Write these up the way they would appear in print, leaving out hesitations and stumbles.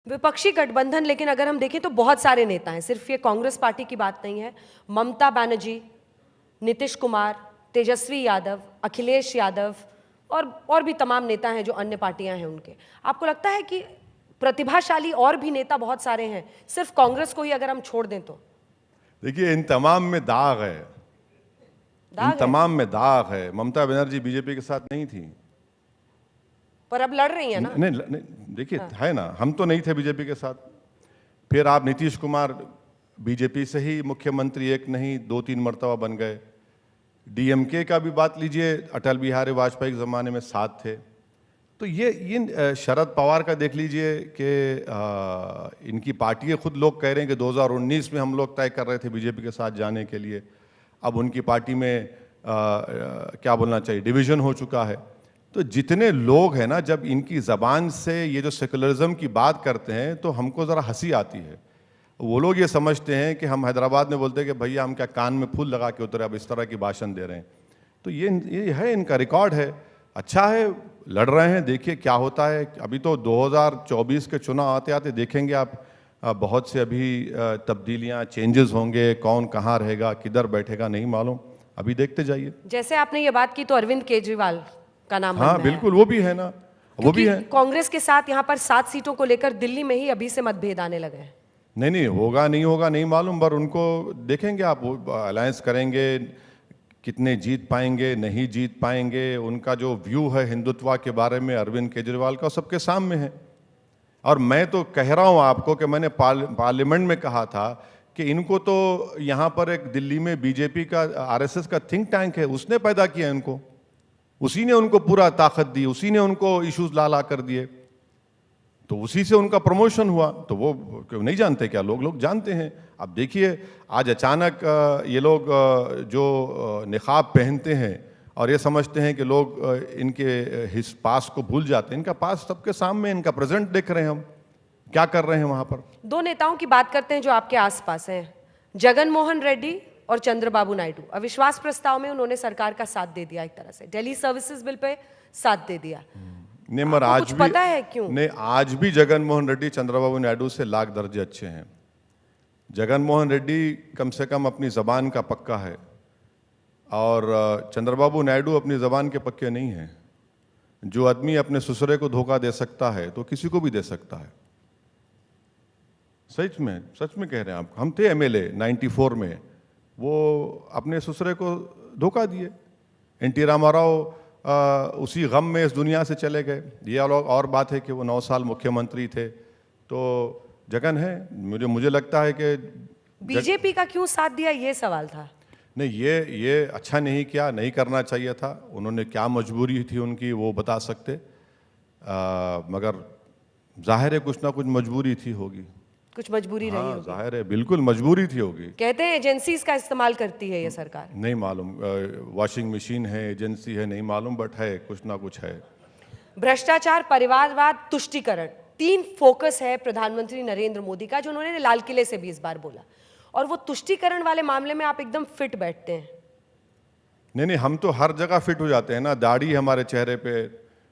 विपक्षी गठबंधन, लेकिन अगर हम देखें तो बहुत सारे नेता हैं, सिर्फ ये कांग्रेस पार्टी की बात नहीं है। ममता बनर्जी, नीतीश कुमार, तेजस्वी यादव, अखिलेश यादव और भी तमाम नेता हैं जो अन्य पार्टियां हैं उनके। आपको लगता है कि प्रतिभाशाली और भी नेता बहुत सारे हैं, सिर्फ कांग्रेस को ही अगर हम छोड़ दें तो? देखिए, इन तमाम में दाग है, इन तमाम में दाग है। ममता बनर्जी बीजेपी के साथ नहीं थी, पर अब लड़ रही है ना। नहीं, देखिए है ना, हम तो नहीं थे बीजेपी के साथ। फिर आप नीतीश कुमार बीजेपी से ही मुख्यमंत्री एक नहीं 2-3 मर्तबा बन गए। डीएमके का भी बात लीजिए, अटल बिहारी वाजपेयी के ज़माने में साथ थे। तो ये शरद पवार का देख लीजिए कि इनकी पार्टी खुद लोग कह रहे हैं कि 2019 में हम लोग तय कर रहे थे बीजेपी के साथ जाने के लिए। अब उनकी पार्टी में क्या बोलना चाहिए, डिवीज़न हो चुका है। तो जितने लोग हैं ना, जब इनकी ज़बान से ये जो सेकुलरिज्म की बात करते हैं तो हमको ज़रा हंसी आती है। वो लोग ये समझते हैं कि हम हैदराबाद में बोलते हैं कि भैया हम क्या कान में फूल लगा के उतरे, अब इस तरह की भाषण दे रहे हैं। तो ये है, इनका रिकॉर्ड है, अच्छा है, लड़ रहे हैं, देखिए क्या होता है। अभी तो 2024 के चुनाव आते आते देखेंगे आप, बहुत से अभी तब्दीलियाँ, चेंजेस होंगे, कौन कहाँ रहेगा, किधर बैठेगा नहीं मालूम, अभी देखते जाइए। जैसे आपने ये बात की तो अरविंद केजरीवाल का नाम हाँ बिल्कुल, वो भी है ना, वो भी है। कांग्रेस के साथ यहाँ पर 7 सीटों को लेकर दिल्ली में ही अभी से मतभेद आने लगे हैं। नहीं, होगा नहीं मालूम, पर उनको देखेंगे आप, वो अलायंस करेंगे, कितने जीत पाएंगे नहीं जीत पाएंगे। उनका जो व्यू है हिंदुत्व के बारे में अरविंद केजरीवाल का, सबके सामने है। और मैं तो कह रहा हूँ आपको कि मैंने पार्लियामेंट में कहा था कि इनको तो यहाँ पर एक दिल्ली में बीजेपी का, आरएसएस का थिंक टैंक है, उसने पैदा किया इनको, उसी ने उनको पूरा ताकत दी, उसी ने उनको इश्यूज ला कर दिए, तो उसी से उनका प्रमोशन हुआ। तो वो क्यों नहीं जानते क्या? लोग जानते हैं। अब देखिए, आज अचानक ये लोग जो निकाब पहनते हैं और ये समझते हैं कि लोग इनके पास को भूल जाते हैं। इनका पास सबके सामने, इनका प्रेजेंट देख रहे हैं हम, क्या कर रहे हैं वहां पर। 2 नेताओं की बात करते हैं जो आपके आसपास हैं, जगन मोहन रेड्डी और चंद्रबाबू नायडू। अविश्वास प्रस्ताव में उन्होंने सरकार का साथ दे दिया, एक तरह से दिल्ली सर्विसेज बिल पे साथ दे दिया। नहीं, मगर आज कुछ भी पता है क्यों? नहीं, आज भी जगन मोहन रेड्डी चंद्रबाबू नायडू से लाख दर्जे अच्छे हैं। जगन मोहन रेड्डी कम से कम अपनी ज़बान का पक्का है और चंद्रबाबू नायडू अपनी ज़बान के पक्के नहीं हैं। जो आदमी अपने ससुरे को धोखा दे सकता है तो किसी को भी दे सकता है। सच में कह रहे हैं आप। हम थे एमएलए 94 में, वो अपने ससुरे को धोखा दिए। एनटी रामाराव उसी गम में इस दुनिया से चले गए। ये और बात है कि वो 9 साल मुख्यमंत्री थे। तो जगन है, मुझे लगता है कि बीजेपी का क्यों साथ दिया, ये सवाल था। नहीं, ये अच्छा नहीं किया, नहीं करना चाहिए था। उन्होंने क्या मजबूरी थी उनकी, वो बता सकते, मगर जाहिर है कुछ ना कुछ मजबूरी थी होगी, कुछ मजबूरी रही होगी। जाहिर है, बिल्कुल मजबूरी थी होगी। कहते हैं एजेंसीज का इस्तेमाल करती है ये सरकार। नहीं मालूम, वॉशिंग मशीन है, एजेंसी है, नहीं मालूम, बट है, कुछ ना कुछ है। भ्रष्टाचार, परिवारवाद, तुष्टीकरण, 3 फोकस है प्रधानमंत्री नरेंद्र मोदी का, जो उन्होंने लाल किले से भी इस बार बोला। और वो तुष्टीकरण वाले मामले में आप एकदम फिट बैठते हैं। नहीं, हम तो हर जगह फिट हो जाते हैं ना। दाढ़ी हमारे चेहरे पे,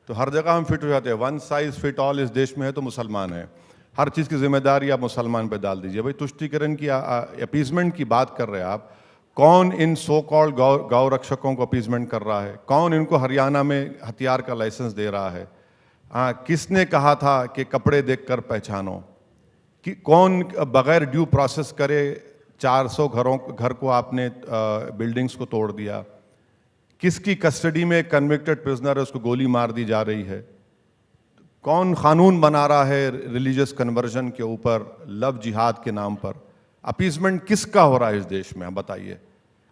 तो हर जगह हम फिट हो जाते हैं। वन साइज फिट ऑल इस देश में है तो मुसलमान है। हर चीज़ की जिम्मेदारी आप मुसलमान पे डाल दीजिए। भाई, तुष्टीकरण की, अपीजमेंट की बात कर रहे हैं आप। कौन इन सो कॉल्ड गौ रक्षकों को अपीजमेंट कर रहा है? कौन इनको हरियाणा में हथियार का लाइसेंस दे रहा है? किसने कहा था कि कपड़े देखकर पहचानो? कि कौन बगैर ड्यू प्रोसेस करे 400 घर को आपने बिल्डिंग्स को तोड़ दिया? किसकी कस्टडी में कन्विक्टेड प्रिजनर है, उसको गोली मार दी जा रही है? कौन कानून बना रहा है रिलीजियस कन्वर्जन के ऊपर, लव जिहाद के नाम पर? अपीजमेंट किसका हो रहा है इस देश में, आप बताइए।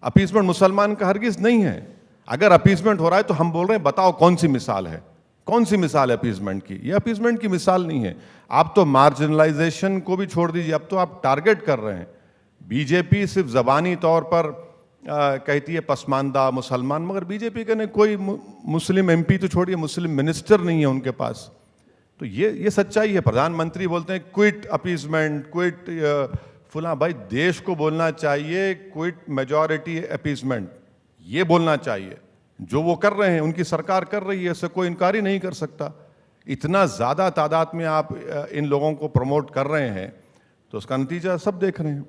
अपीजमेंट मुसलमान का हरगिज नहीं है। अगर अपीजमेंट हो रहा है तो हम बोल रहे हैं बताओ कौन सी मिसाल है, कौन सी मिसाल है अपीजमेंट की? ये अपीजमेंट की मिसाल नहीं है। आप तो मार्जिनलाइजेशन को भी छोड़ दीजिए, अब तो आप टारगेट कर रहे हैं। बीजेपी सिर्फ जबानी तौर पर कहती है पसमानदा मुसलमान, मगर बीजेपी का ने कोई मुस्लिम एमपी तो छोड़िए, मुस्लिम मिनिस्टर नहीं है उनके पास। तो ये सच्चाई है। प्रधानमंत्री बोलते हैं क्विट अपीजमेंट, क्विट फुला। भाई, देश को बोलना चाहिए क्विट मेजॉरिटी अपीजमेंट, ये बोलना चाहिए। जो वो कर रहे हैं, उनकी सरकार कर रही है, इससे कोई इनकार ही नहीं कर सकता। इतना ज़्यादा तादाद में आप इन लोगों को प्रमोट कर रहे हैं तो उसका नतीजा सब देख रहे हैं।